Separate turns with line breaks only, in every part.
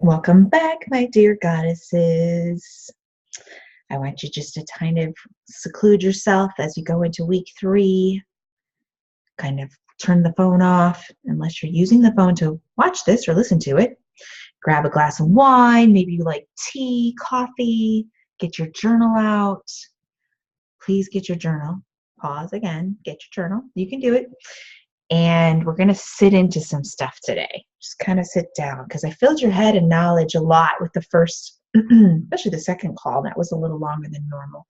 Welcome back, my dear goddesses. I want you just to kind of seclude yourself as you go into week 3. Kind of turn the phone off unless you're using the phone to watch this or listen to it. Grab a glass of wine, maybe you like tea, coffee, get your journal out. Please get your journal. Pause again, get your journal. You can do it. And we're going to sit into some stuff today. Just kind of sit down because I filled your head in knowledge a lot with the first, especially the second call. That was a little longer than normal.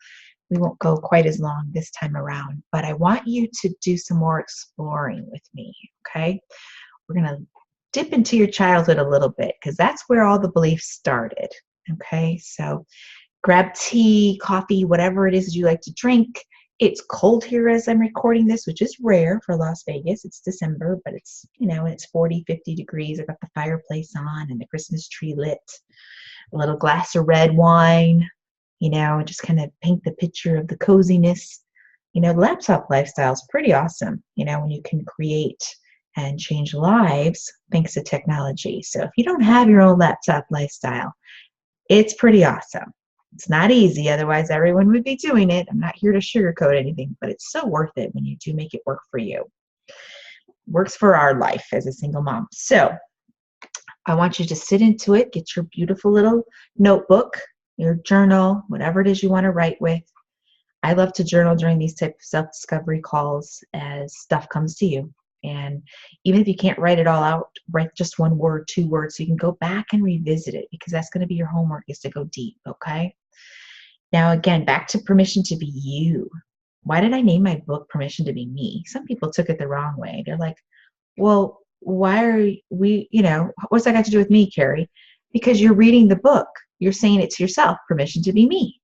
We won't go quite as long this time around, but I want you to do some more exploring with me, okay? We're going to dip into your childhood a little bit because that's where all the beliefs started, okay? So grab tea, coffee, whatever it is you like to drink. It's cold here as I'm recording this, which is rare for Las Vegas. It's December, but it's, it's 40, 50 degrees. I got the fireplace on and the Christmas tree lit. A little glass of red wine, just kind of paint the picture of the coziness. Laptop lifestyle is pretty awesome, when you can create and change lives thanks to technology. So if you don't have your own laptop lifestyle, it's pretty awesome. It's not easy, otherwise everyone would be doing it. I'm not here to sugarcoat anything, but it's so worth it when you do make it work for you. Works for our life as a single mom. So I want you to sit into it, get your beautiful little notebook, your journal, whatever it is you want to write with. I love to journal during these type of self-discovery calls as stuff comes to you. And even if you can't write it all out, write just 1 word, 2 words, so you can go back and revisit it, because that's going to be your homework, is to go deep, okay? Now, again, back to permission to be you. Why did I name my book Permission to Be Me? Some people took it the wrong way. They're like, well, why are we, what's that got to do with me, Carrie? Because you're reading the book. You're saying it to yourself, permission to be me.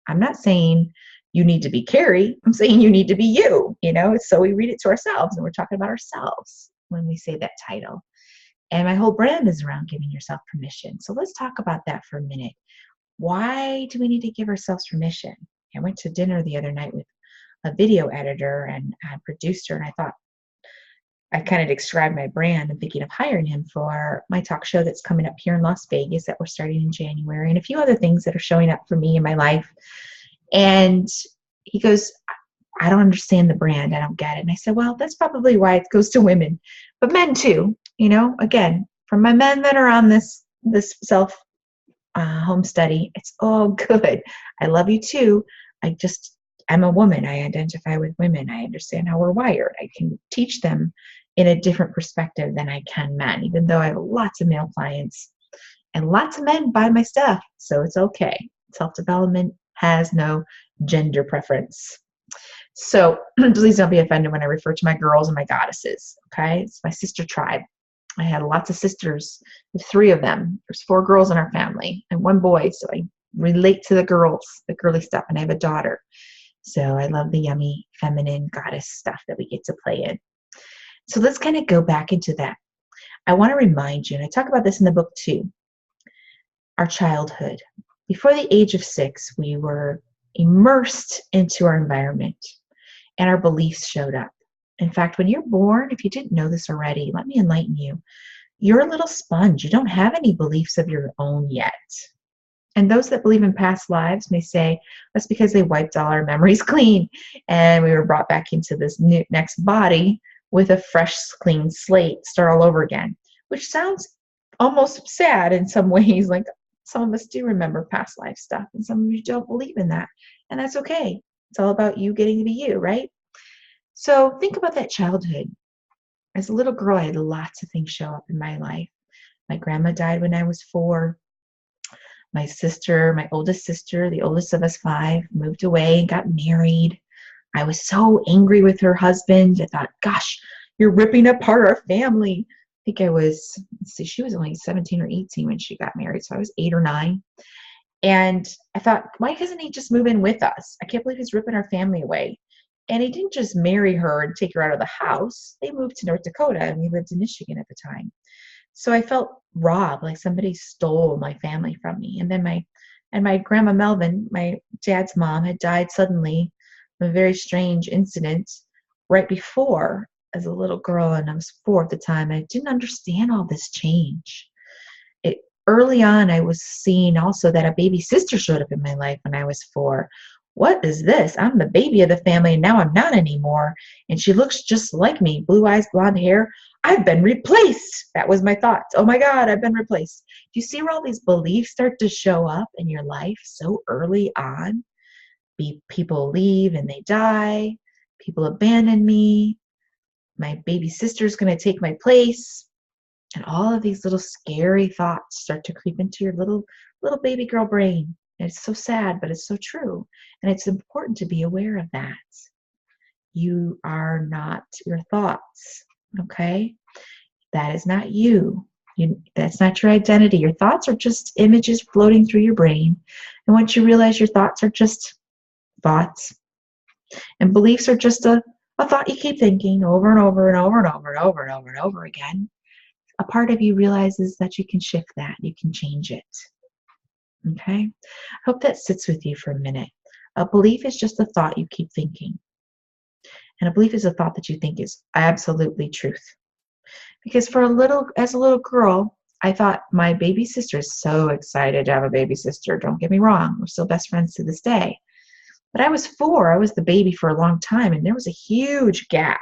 I'm not saying you need to be Carrie. I'm saying you need to be you, so we read it to ourselves, and we're talking about ourselves when we say that title. And my whole brand is around giving yourself permission. So let's talk about that for a minute. Why do we need to give ourselves permission? I went to dinner the other night with a video editor and a producer, and I thought I kind of described my brand. I'm thinking of hiring him for my talk show that's coming up here in Las Vegas that we're starting in January, and a few other things that are showing up for me in my life. And he goes, I don't understand the brand. I don't get it. And I said, well, that's probably why it goes to women, but men too. Again, for my men that are on this self home study, it's all good. I love you too. I'm a woman. I identify with women. I understand how we're wired. I can teach them in a different perspective than I can men, even though I have lots of male clients and lots of men buy my stuff. So it's okay. Self-development has no gender preference. So please don't be offended when I refer to my girls and my goddesses. Okay. It's my sister tribe. I had lots of sisters, 3 of them. There's 4 girls in our family and 1 boy. So I relate to the girls, the girly stuff. And I have a daughter. So I love the yummy feminine goddess stuff that we get to play in. So let's kind of go back into that. I want to remind you, and I talk about this in the book too, our childhood. Before the age of 6, we were immersed into our environment and our beliefs showed up. In fact, when you're born, if you didn't know this already, let me enlighten you. You're a little sponge. You don't have any beliefs of your own yet. And those that believe in past lives may say, that's because they wiped all our memories clean and we were brought back into this next body with a fresh, clean slate, start all over again, which sounds almost sad in some ways. Like some of us do remember past life stuff and some of you don't believe in that. And that's okay. It's all about you getting to be you, right? So think about that childhood. As a little girl, I had lots of things show up in my life. My grandma died when I was 4. My sister, my oldest sister, the oldest of us 5, moved away and got married. I was so angry with her husband. I thought, gosh, you're ripping apart our family. I think I was, she was only 17 or 18 when she got married. So I was 8 or 9. And I thought, why doesn't he just move in with us? I can't believe he's ripping our family away. And he didn't just marry her and take her out of the house. They moved to North Dakota and we lived in Michigan at the time. So I felt robbed, like somebody stole my family from me. And then my grandma Melvin, my dad's mom, had died suddenly from a very strange incident right before as a little girl, and I was 4 at the time. I didn't understand all this change. Early on, I was seeing also that a baby sister showed up in my life when I was 4. What is this? I'm the baby of the family, and now I'm not anymore. And she looks just like me, blue eyes, blonde hair. I've been replaced. That was my thoughts. Oh my God, I've been replaced. Do you see where all these beliefs start to show up in your life so early on? People leave and they die. People abandon me. My baby sister's going to take my place. And all of these little scary thoughts start to creep into your little baby girl brain. And it's so sad, but it's so true. And it's important to be aware of that. You are not your thoughts, okay? That is not you. That's not your identity. Your thoughts are just images floating through your brain. And once you realize your thoughts are just thoughts, and beliefs are just a thought you keep thinking over and over and over and over and over and over and over again, a part of you realizes that you can shift that, you can change it. Okay? I hope that sits with you for a minute. A belief is just a thought you keep thinking. And a belief is a thought that you think is absolutely truth. Because as a little girl, I thought my baby sister is so excited to have a baby sister. Don't get me wrong, we're still best friends to this day. But I was 4, I was the baby for a long time, and there was a huge gap,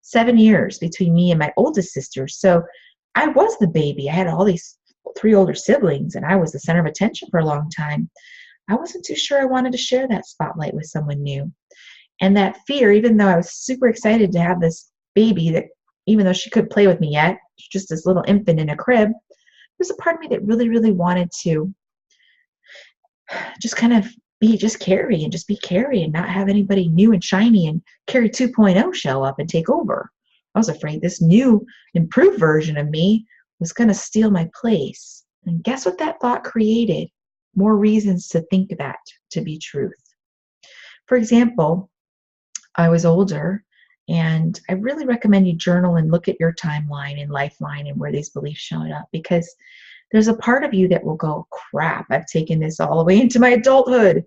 7 years between me and my oldest sister. So I was the baby. I had all these 3 older siblings, and I was the center of attention for a long time. I wasn't too sure I wanted to share that spotlight with someone new. And that fear, even though I was super excited to have this baby that, even though she couldn't play with me yet, she's just this little infant in a crib, there's a part of me that really, really wanted to just kind of just Carrie and just be Carrie and not have anybody new and shiny and Carrie 2.0 show up and take over. I was afraid this new, improved version of me was going to steal my place. And guess what that thought created? More reasons to think that to be truth. For example, I was older, and I really recommend you journal and look at your timeline and lifeline and where these beliefs showed up, because there's a part of you that will go, crap, I've taken this all the way into my adulthood.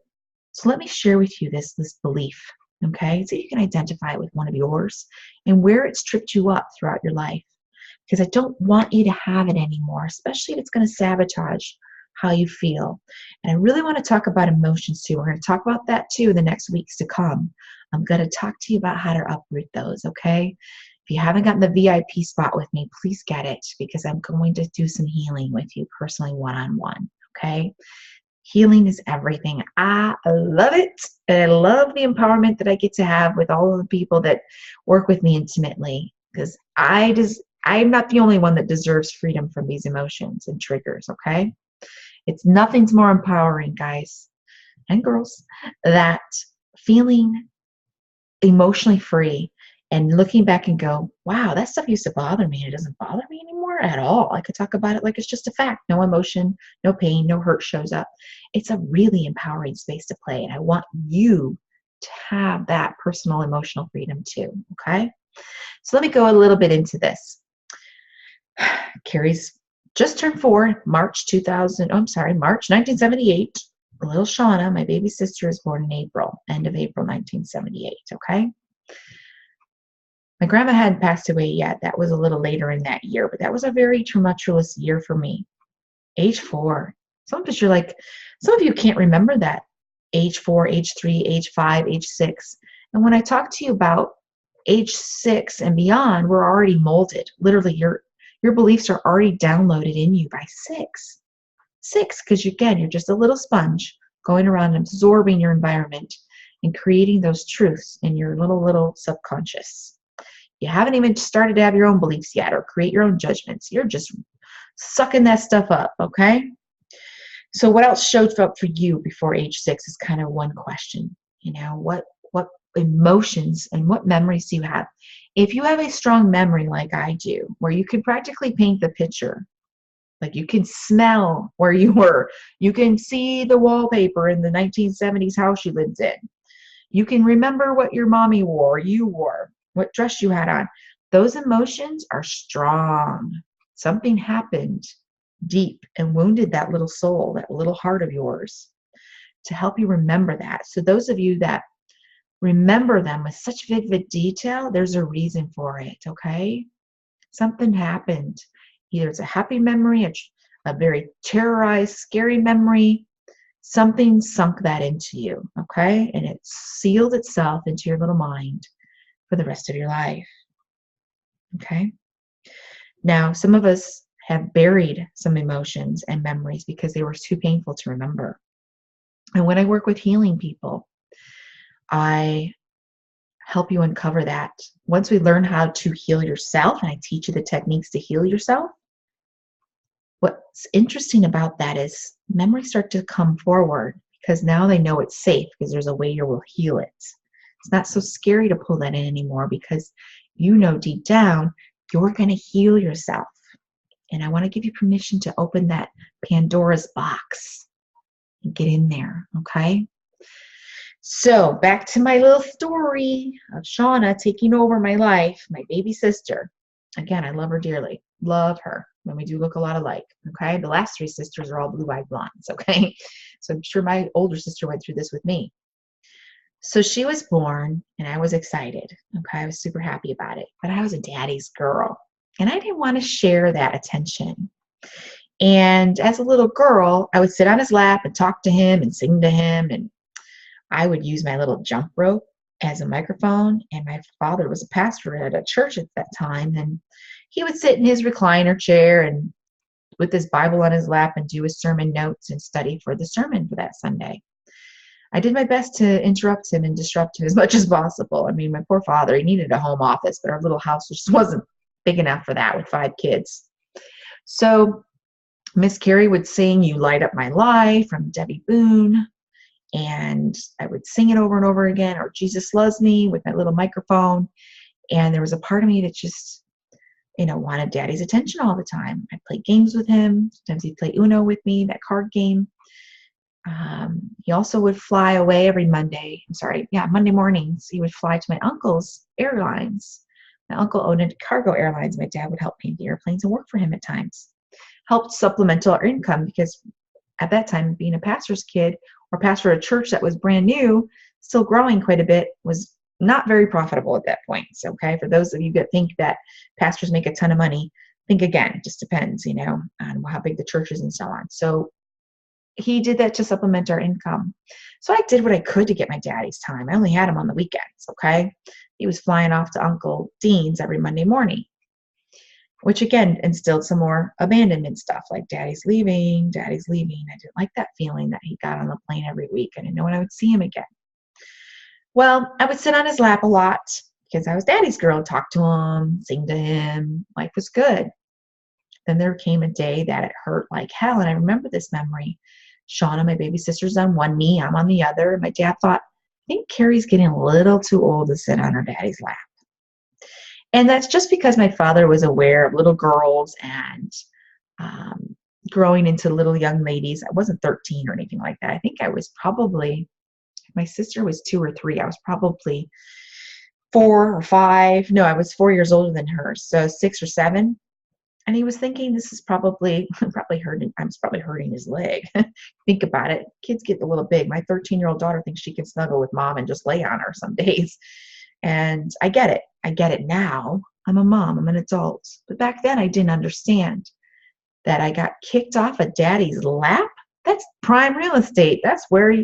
So let me share with you this belief, okay? So you can identify it with one of yours and where it's tripped you up throughout your life. Because I don't want you to have it anymore, especially if it's going to sabotage how you feel. And I really want to talk about emotions too. We're going to talk about that too in the next weeks to come. I'm going to talk to you about how to uproot those, okay? If you haven't gotten the VIP spot with me, please get it, because I'm going to do some healing with you personally, one-on-one, okay? Healing is everything. I love it. And I love the empowerment that I get to have with all of the people that work with me intimately, because I'm not the only one that deserves freedom from these emotions and triggers, okay? Nothing's more empowering, guys and girls, that feeling emotionally free and looking back and go, wow, that stuff used to bother me, and it doesn't bother me anymore at all. I could talk about it like it's just a fact. No emotion, no pain, no hurt shows up. It's a really empowering space to play, and I want you to have that personal emotional freedom too, okay? So let me go a little bit into this. Carrie's just turned 4, March 1978. Little Shauna, my baby sister, is born in April, end of April 1978, okay? My grandma hadn't passed away yet. That was a little later in that year, but that was a very tumultuous year for me. Age 4. Some of you can't remember that. Age 4, age 3, age 5, age 6. And when I talk to you about age 6 and beyond, we're already molded. Literally, your beliefs are already downloaded in you by 6. 6, because again, you're just a little sponge going around absorbing your environment and creating those truths in your little subconscious. You haven't even started to have your own beliefs yet or create your own judgments. You're just sucking that stuff up, okay? So what else showed up for you before age 6 is kind of one question. You know, what emotions and what memories do you have? If you have a strong memory like I do, where you can practically paint the picture, like you can smell where you were, you can see the wallpaper in the 1970s house you lived in, you can remember what your mommy wore, you wore, what dress you had on. Those emotions are strong. Something happened deep and wounded that little soul, that little heart of yours, to help you remember that. So those of you that remember them with such vivid detail, there's a reason for it, okay? Something happened. Either it's a happy memory, a very terrorized, scary memory, something sunk that into you, okay? And it sealed itself into your little mind for the rest of your life, okay? Now, some of us have buried some emotions and memories because they were too painful to remember. And when I work with healing people, I help you uncover that. Once we learn how to heal yourself, and I teach you the techniques to heal yourself, what's interesting about that is memories start to come forward because now they know it's safe because there's a way you will heal it. It's not so scary to pull that in anymore because you know deep down you're going to heal yourself. And I want to give you permission to open that Pandora's box and get in there, okay? So back to my little story of Shauna taking over my life, my baby sister. Again, I love her dearly. Love her. And we do look a lot alike, okay? The last three sisters are all blue-eyed blondes, okay? So I'm sure my older sister went through this with me. So she was born, and I was excited, okay? I was super happy about it. But I was a daddy's girl, and I didn't want to share that attention. And as a little girl, I would sit on his lap and talk to him and sing to him, and I would use my little jump rope as a microphone, and my father was a pastor at a church at that time, and he would sit in his recliner chair and with his Bible on his lap and do his sermon notes and study for the sermon for that Sunday. I did my best to interrupt him and disrupt him as much as possible. I mean, my poor father, he needed a home office, but our little house just wasn't big enough for that with 5 kids. So Miss Carrie would sing "You Light Up My Life" from Debbie Boone, and I would sing it over and over again, or "Jesus Loves Me" with my little microphone. And there was a part of me that just, wanted daddy's attention all the time. I'd play games with him. Sometimes he'd play Uno with me, that card game. He also would fly away every Monday mornings. He would fly to my uncle's airlines. My uncle owned cargo airlines. My dad would help paint the airplanes and work for him at times. Helped supplement our income because at that time, being a pastor's kid or pastor at a church that was brand new, still growing quite a bit, was not very profitable at that point. So, okay, for those of you that think that pastors make a ton of money, think again. It just depends, on how big the church is and so on. So he did that to supplement our income. So I did what I could to get my daddy's time. I only had him on the weekends, okay? He was flying off to Uncle Dean's every Monday morning, which again instilled some more abandonment stuff like daddy's leaving, daddy's leaving. I didn't like that feeling that he got on the plane every week. I didn't know when I would see him again. Well, I would sit on his lap a lot because I was daddy's girl, talk to him, sing to him. Life was good. Then there came a day that it hurt like hell. And I remember this memory. Shauna, my baby sister's on one knee, I'm on the other. And my dad thought, I think Carrie's getting a little too old to sit on her daddy's lap. And that's just because my father was aware of little girls and growing into little young ladies. I wasn't 13 or anything like that. I think I was probably, my sister was 2 or 3. I was probably 4 or 5. No, I was 4 years older than her. So 6 or 7. And he was thinking, this is probably hurting. I was probably hurting his leg. Think about it. Kids get a little big. My 13-year-old daughter thinks she can snuggle with mom and just lay on her some days. And I get it. I get it now. I'm a mom. I'm an adult. But back then I didn't understand that I got kicked off of daddy's lap. That's prime real estate. That's where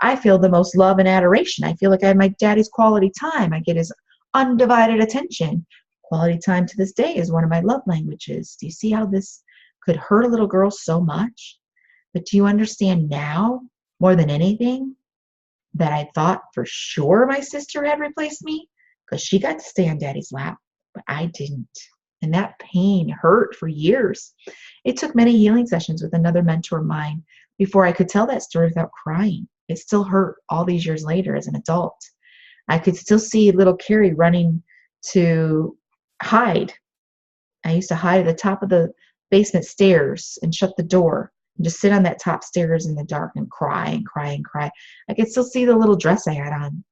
I feel the most love and adoration. I feel like I have my daddy's quality time. I get his undivided attention. Quality time to this day is one of my love languages. Do you see how this could hurt a little girl so much? But do you understand now, more than anything, that I thought for sure my sister had replaced me because she got to stay on daddy's lap, but I didn't. And that pain hurt for years. It took many healing sessions with another mentor of mine before I could tell that story without crying. It still hurt all these years later as an adult. I could still see little Carrie running to hide. I used to hide at the top of the basement stairs and shut the door and just sit on that top stairs in the dark and cry and cry and cry. I could still see the little dress I had on.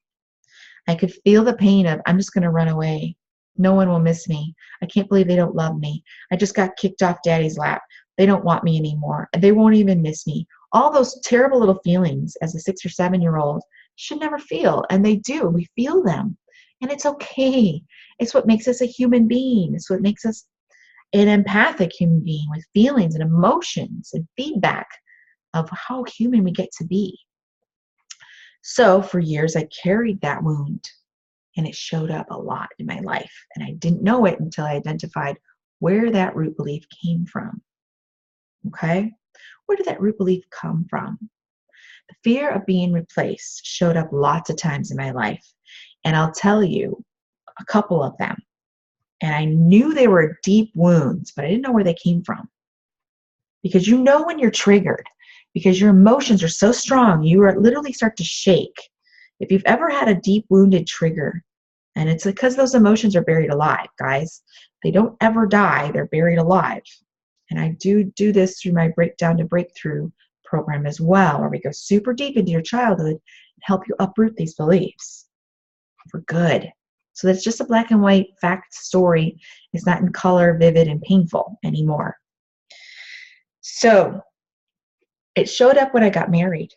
I could feel the pain of, I'm just going to run away. No one will miss me. I can't believe they don't love me. I just got kicked off daddy's lap. They don't want me anymore. They won't even miss me. All those terrible little feelings as a 6 or 7-year-old should never feel. And they do. We feel them. And it's okay. It's what makes us a human being. It's what makes us an empathic human being with feelings and emotions and feedback of how human we get to be. So for years, I carried that wound, and it showed up a lot in my life. And I didn't know it until I identified where that root belief came from. Okay? Where did that root belief come from? The fear of being replaced showed up lots of times in my life. And I'll tell you a couple of them. And I knew they were deep wounds, but I didn't know where they came from. Because you know when you're triggered, because your emotions are so strong, you are literally start to shake. If you've ever had a deep wounded trigger, and it's because those emotions are buried alive, guys. They don't ever die, they're buried alive. And I do this through my Breakdown to Breakthrough program as well, where we go super deep into your childhood and help you uproot these beliefs for good. So that it's just a black and white fact story. It's not in color, vivid, and painful anymore. So it showed up when I got married.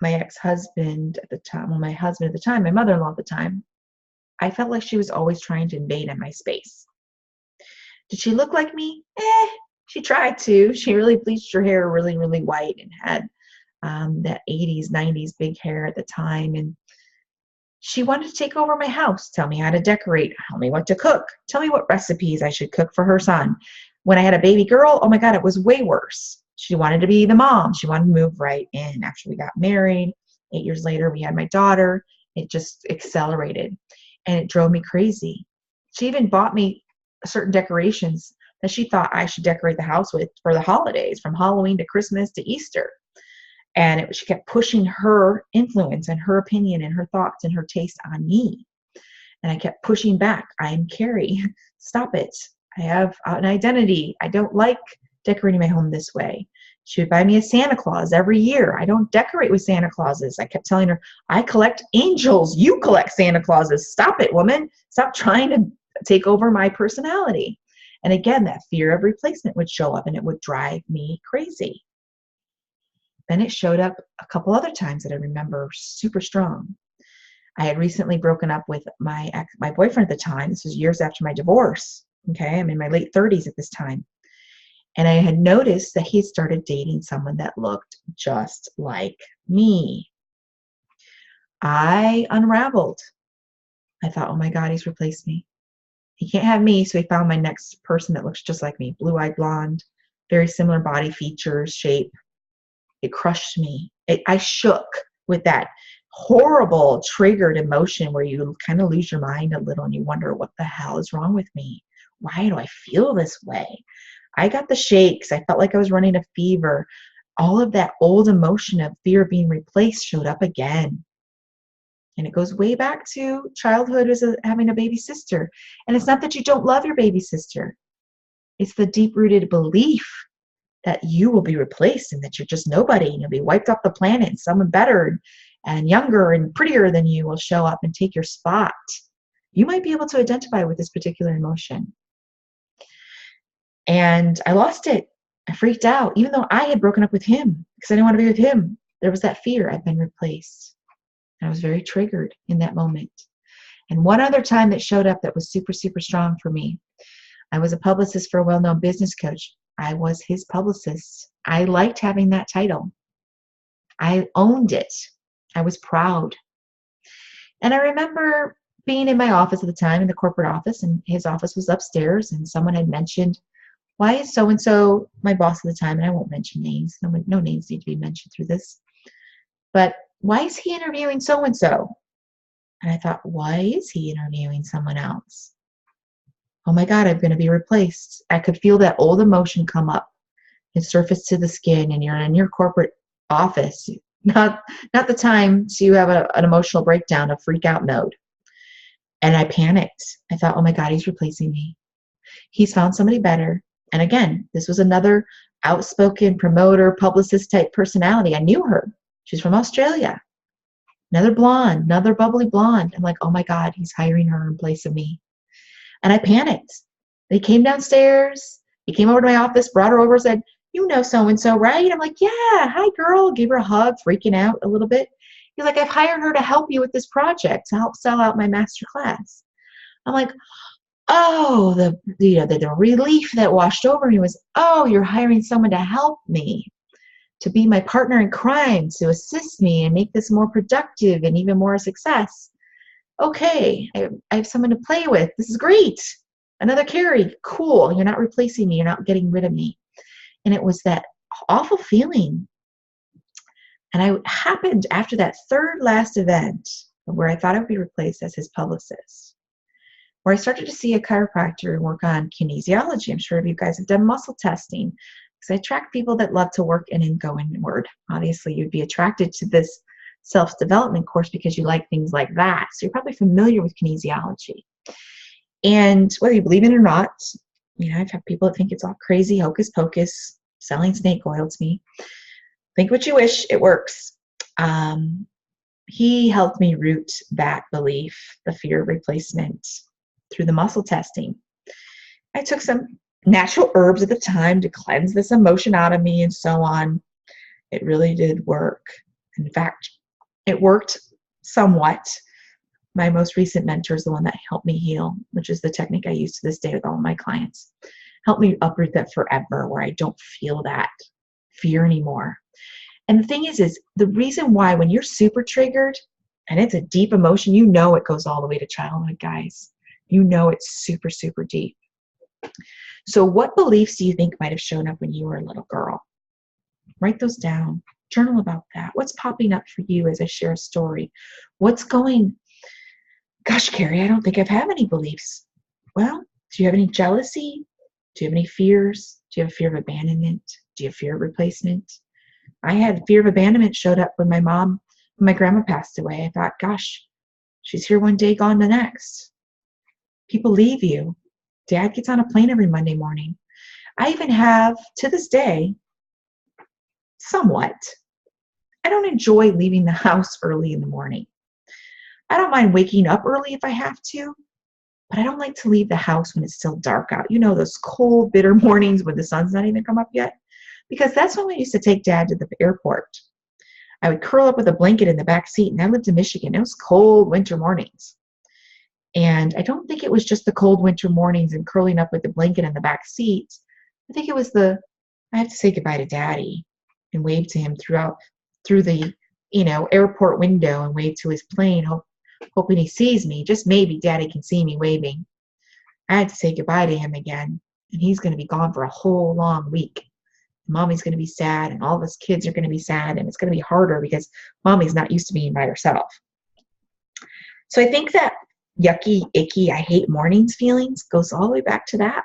My ex-husband at the time, well, my husband at the time, my mother-in-law at the time, I felt like she was always trying to invade in my space. Did she look like me? She tried to. She really bleached her hair really, really white and had that 80s, 90s big hair at the time. And she wanted to take over my house, tell me how to decorate, tell me what to cook, tell me what recipes I should cook for her son. When I had a baby girl, oh my God, it was way worse. She wanted to be the mom. She wanted to move right in. After we got married, 8 years later, we had my daughter. It just accelerated, and it drove me crazy. She even bought me certain decorations that she thought I should decorate the house with for the holidays, from Halloween to Christmas to Easter. And she kept pushing her influence and her opinion and her thoughts and her taste on me. And I kept pushing back. I am Carrie. Stop it. I have an identity. I don't like decorating my home this way. She would buy me a Santa Claus every year. I don't decorate with Santa Clauses. I kept telling her, I collect angels. You collect Santa Clauses. Stop it, woman. Stop trying to take over my personality. And again, that fear of replacement would show up, and it would drive me crazy. Then it showed up a couple other times that I remember super strong. I had recently broken up with my boyfriend at the time. This was years after my divorce. Okay, I'm in my late 30s at this time. And I had noticed that he started dating someone that looked just like me. I unraveled. I thought, oh my God, he's replaced me. He can't have me, so he found my next person that looks just like me. Blue-eyed blonde, very similar body features, shape. It crushed me. I shook with that horrible triggered emotion where you kind of lose your mind a little and you wonder, what the hell is wrong with me? Why do I feel this way? I got the shakes. I felt like I was running a fever. All of that old emotion of fear of being replaced showed up again. And it goes way back to childhood as having a baby sister. And it's not that you don't love your baby sister. It's the deep-rooted belief that you will be replaced and that you're just nobody and you'll be wiped off the planet, and someone better and younger and prettier than you will show up and take your spot. You might be able to identify with this particular emotion. And I lost it. I freaked out, even though I had broken up with him because I didn't want to be with him. There was that fear I've been replaced. And I was very triggered in that moment. And one other time that showed up that was super, super strong for me, I was a publicist for a well-known business coach. I was his publicist. I liked having that title. I owned it. I was proud. And I remember being in my office at the time, in the corporate office, and his office was upstairs, and someone had mentioned, why is so-and-so, my boss at the time, and I won't mention names. No names need to be mentioned through this. But why is he interviewing so-and-so? And I thought, why is he interviewing someone else? Oh my God, I'm going to be replaced. I could feel that old emotion come up and surface to the skin, and you're in your corporate office. Not the time to have an emotional breakdown, a freak out mode. And I panicked. I thought, oh my God, he's replacing me. He's found somebody better. And again, this was another outspoken promoter, publicist type personality. I knew her. She's from Australia. Another blonde, another bubbly blonde. I'm like, oh my God, he's hiring her in place of me. And I panicked. They came downstairs. He came over to my office, brought her over, said, you know so-and-so, right? I'm like, yeah, hi, girl. Gave her a hug, freaking out a little bit. He's like, I've hired her to help you with this project, to help sell out my master class. I'm like, oh, the relief that washed over me was, oh, you're hiring someone to help me, to be my partner in crime, to assist me and make this more productive and even more a success. Okay, I have someone to play with. This is great. Another Carrie. Cool. You're not replacing me. You're not getting rid of me. And it was that awful feeling. And I happened after that third last event where I thought I would be replaced as his publicist, where I started to see a chiropractor and work on kinesiology. I'm sure you guys have done muscle testing, because I attract people that love to work and then go inward. Obviously, you'd be attracted to this self-development course because you like things like that. So you're probably familiar with kinesiology. And whether you believe in it or not, I've had people that think it's all crazy, hocus pocus, selling snake oil to me. Think what you wish, it works. He helped me root that belief, the fear of replacement, through the muscle testing. I took some natural herbs at the time to cleanse this emotion out of me and so on. It really did work. In fact, it worked somewhat. My most recent mentor is the one that helped me heal, which is the technique I use to this day with all of my clients. Help me uproot that forever, where I don't feel that fear anymore. And the thing is the reason why when you're super triggered and it's a deep emotion, it goes all the way to childhood, guys. It's super, super deep. So what beliefs do you think might have shown up when you were a little girl? Write those down. Journal about that. What's popping up for you as I share a story? Gosh, Carrie, I don't think I've had any beliefs. Well, do you have any jealousy? Do you have any fears? Do you have a fear of abandonment? Do you have fear of replacement? I had fear of abandonment showed up when my grandma passed away. I thought, gosh, she's here one day, gone the next. People leave you. Dad gets on a plane every Monday morning. I even have, to this day, somewhat, I don't enjoy leaving the house early in the morning. I don't mind waking up early if I have to, but I don't like to leave the house when it's still dark out. Those cold, bitter mornings when the sun's not even come up yet. Because that's when we used to take Dad to the airport. I would curl up with a blanket in the back seat, and I lived in Michigan. It was cold winter mornings. And I don't think it was just the cold winter mornings and curling up with the blanket in the back seat. I think it was I have to say goodbye to Daddy and wave to him through the airport window and wave to his plane, hoping he sees me. Just maybe Daddy can see me waving. I had to say goodbye to him again, and he's going to be gone for a whole long week. Mommy's going to be sad, and all of us kids are going to be sad, and it's going to be harder because Mommy's not used to being by herself. So I think that yucky, icky, I hate mornings feelings goes all the way back to that.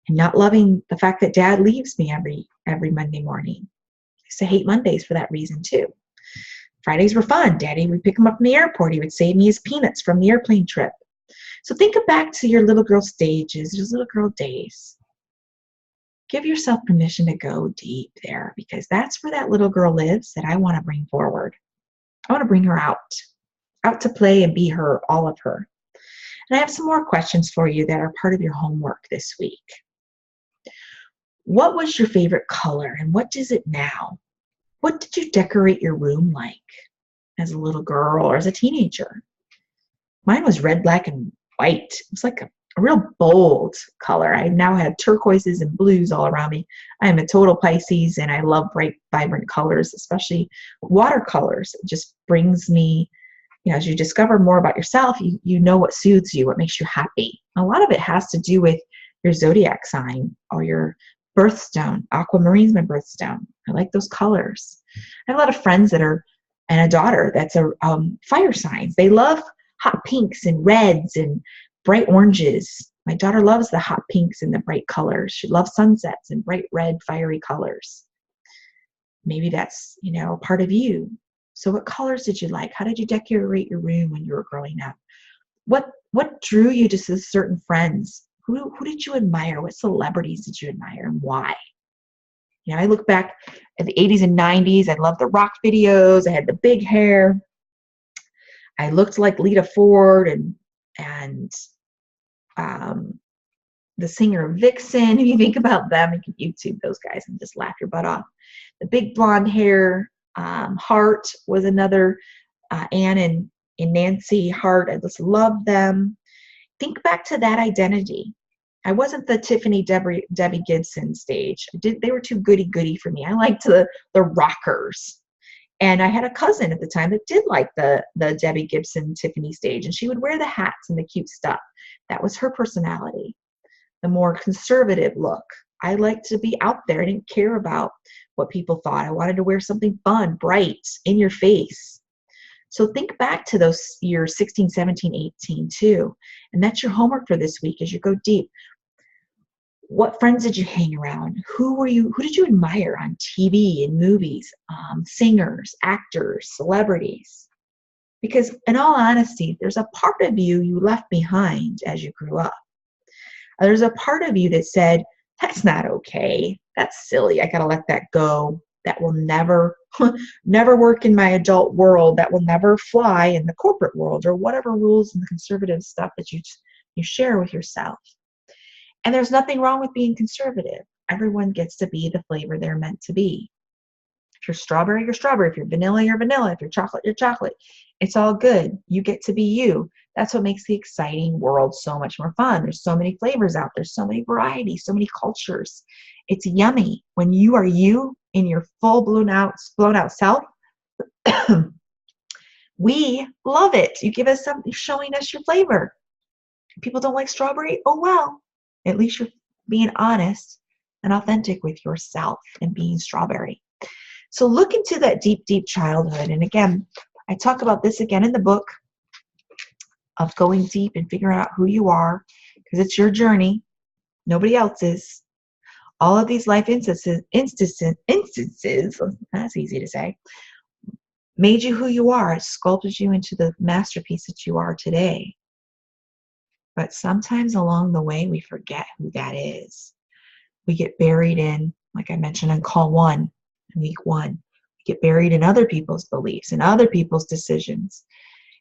And not loving the fact that Dad leaves me every Monday morning. I used to hate Mondays for that reason too. Fridays were fun. Daddy would pick him up from the airport. He would save me his peanuts from the airplane trip. So think back to your little girl stages, those little girl days. Give yourself permission to go deep there, because that's where that little girl lives that I want to bring forward. I want to bring her out to play and be her, all of her. And I have some more questions for you that are part of your homework this week. What was your favorite color, and what is it now? What did you decorate your room like as a little girl or as a teenager? Mine was red, black, and white. It was like a real bold color. I now have turquoises and blues all around me. I am a total Pisces, and I love bright, vibrant colors, especially watercolors. It just brings me, as you discover more about yourself, you know what soothes you, what makes you happy. A lot of it has to do with your zodiac sign or your birthstone. Aquamarine's my birthstone. I like those colors. I have a lot of friends and a daughter that's a fire signs. They love hot pinks and reds and bright oranges. My daughter loves the hot pinks and the bright colors. She loves sunsets and bright red, fiery colors. Maybe that's, a part of you. So what colors did you like? How did you decorate your room when you were growing up? What drew you to certain friends? Who did you admire? What celebrities did you admire, and why? I look back at the 80s and 90s. I loved the rock videos. I had the big hair. I looked like Lita Ford and the singer Vixen. If you think about them, you can YouTube those guys and just laugh your butt off. The big blonde hair. Hart was another, Anne and Nancy Hart. I just loved them. Think back to that identity. I wasn't the Tiffany Debbie Gibson stage. They were too goody-goody for me. I liked the rockers. And I had a cousin at the time that did like the Debbie Gibson Tiffany stage, and she would wear the hats and the cute stuff. That was her personality. The more conservative look. I liked to be out there. I didn't care about what people thought. I wanted to wear something fun, bright, in your face. So think back to those years 16, 17, 18 too. And that's your homework for this week as you go deep. What friends did you hang around? Who did you admire on TV and movies? Singers, actors, celebrities. Because in all honesty, there's a part of you left behind as you grew up. There's a part of you that said, that's not okay. That's silly. I got to let that go. That will never, never work in my adult world. That will never fly in the corporate world, or whatever rules and the conservative stuff that you share with yourself. And there's nothing wrong with being conservative. Everyone gets to be the flavor they're meant to be. If you're strawberry, you're strawberry. If you're vanilla, you're vanilla. If you're chocolate, you're chocolate. It's all good. You get to be you. That's what makes the exciting world so much more fun. There's so many flavors out there, so many varieties, so many cultures. It's yummy. When you are you in your full blown out self, we love it. You give us something, showing us your flavor. People don't like strawberry? Oh well. At least you're being honest and authentic with yourself and being strawberry. So look into that deep, deep childhood. And again, I talk about this again in the book of going deep and figuring out who you are, because it's your journey, nobody else's. All of these life instances, that's easy to say, made you who you are. It sculpted you into the masterpiece that you are today. But sometimes along the way, we forget who that is. We get buried in, like I mentioned in call 1, in week 1, we get buried in other people's beliefs and other people's decisions.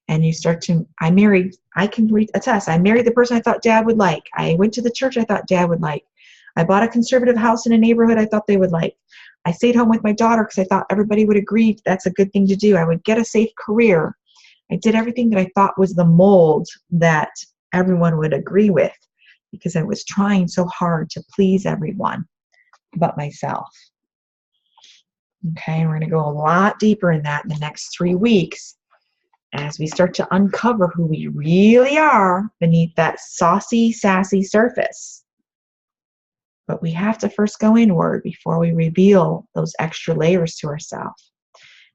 And you start to, I married the person I thought Dad would like. I went to the church I thought Dad would like. I bought a conservative house in a neighborhood I thought they would like. I stayed home with my daughter because I thought everybody would agree that's a good thing to do. I would get a safe career. I did everything that I thought was the mold that everyone would agree with, because I was trying so hard to please everyone but myself. Okay, we're going to go a lot deeper in that in the next 3 weeks as we start to uncover who we really are beneath that saucy, sassy surface. But we have to first go inward before we reveal those extra layers to ourselves.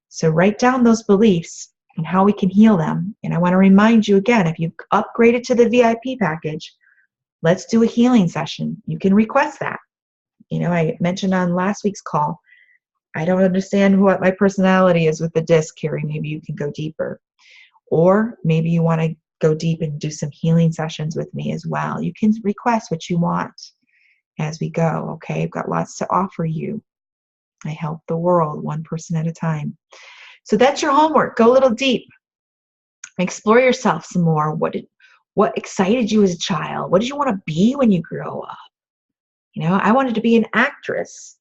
So write down those beliefs and how we can heal them. And I want to remind you again, if you've upgraded to the VIP package, let's do a healing session. You can request that. You know, I mentioned on last week's call, I don't understand what my personality is with the disc, Carrie. Maybe you can go deeper. Or maybe you want to go deep and do some healing sessions with me as well. You can request what you want as we go, okay? I've got lots to offer you. I help the world one person at a time. So that's your homework. Go a little deep. Explore yourself some more. What excited you as a child? What did you want to be when you grow up? You know, I wanted to be an actress.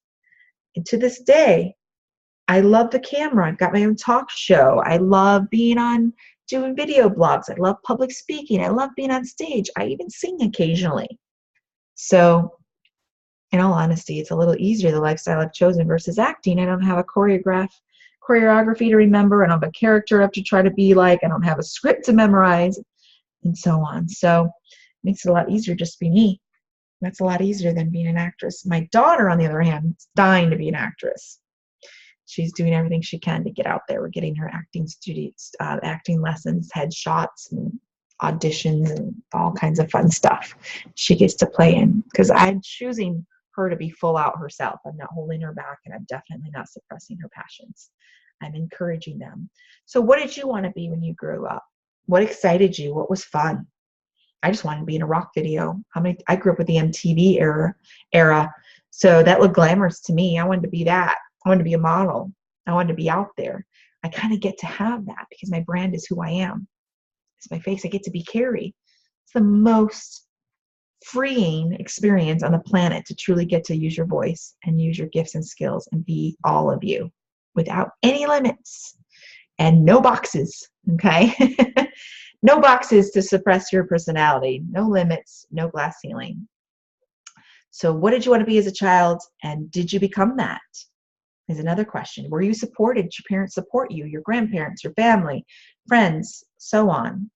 And to this day, I love the camera. I've got my own talk show. I love doing video blogs. I love public speaking. I love being on stage. I even sing occasionally. So in all honesty, it's a little easier, the lifestyle I've chosen versus acting. I don't have a choreography to remember. I don't have a character I have to try to be like. I don't have a script to memorize, and so on. So it makes it a lot easier just to be me. That's a lot easier than being an actress. My daughter, on the other hand, is dying to be an actress. She's doing everything she can to get out there. We're getting her acting studios, acting lessons, headshots, and auditions, and all kinds of fun stuff she gets to play in, because I'm choosing her to be full out herself. I'm not holding her back, and I'm definitely not suppressing her passions. I'm encouraging them. So what did you want to be when you grew up? What excited you? What was fun? I just wanted to be in a rock video. I grew up with the MTV era, so that looked glamorous to me. I wanted to be that. I wanted to be a model. I wanted to be out there. I kind of get to have that because my brand is who I am. It's my face. I get to be Carrie. It's the most freeing experience on the planet to truly get to use your voice and use your gifts and skills and be all of you without any limits. and no boxes, okay? No boxes to suppress your personality, no limits, no glass ceiling. So what did you want to be as a child, and did you become that? Is another question. Were you supported? Did your parents support you, your grandparents, your family, friends, so on?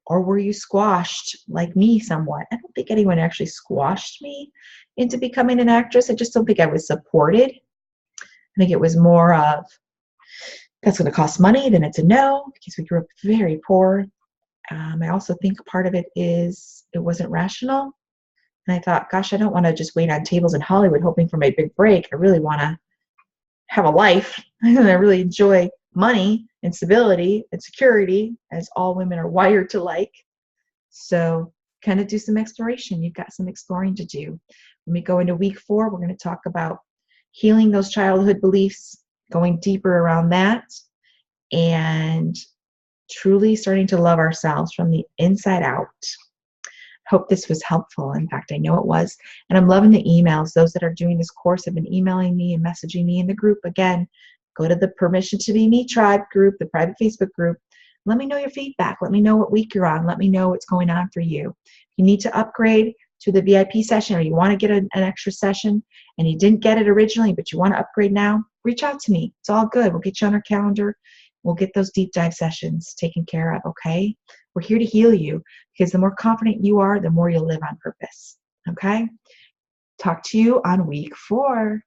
Or were you squashed like me somewhat? I don't think anyone actually squashed me into becoming an actress. I just don't think I was supported. I think it was more of, that's going to cost money, then it's a no, because we grew up very poor. I also think part of it is it wasn't rational. And I thought, gosh, I don't want to just wait on tables in Hollywood hoping for my big break. I really want to have a life. And I really enjoy money and stability and security, as all women are wired to like. So kind of do some exploration. You've got some exploring to do. When we go into week 4, we're going to talk about healing those childhood beliefs, going deeper around that, and truly starting to love ourselves from the inside out. Hope this was helpful. In fact, I know it was. And I'm loving the emails. Those that are doing this course have been emailing me and messaging me in the group. Again, go to the Permission to Be Me tribe group, the private Facebook group. Let me know your feedback. Let me know what week you're on. Let me know what's going on for you. If you need to upgrade to the VIP session, or you want to get an extra session and you didn't get it originally, but you want to upgrade now, reach out to me. It's all good. We'll get you on our calendar. We'll get those deep dive sessions taken care of, okay? We're here to heal you, because the more confident you are, the more you'll live on purpose, okay? Talk to you on week 4.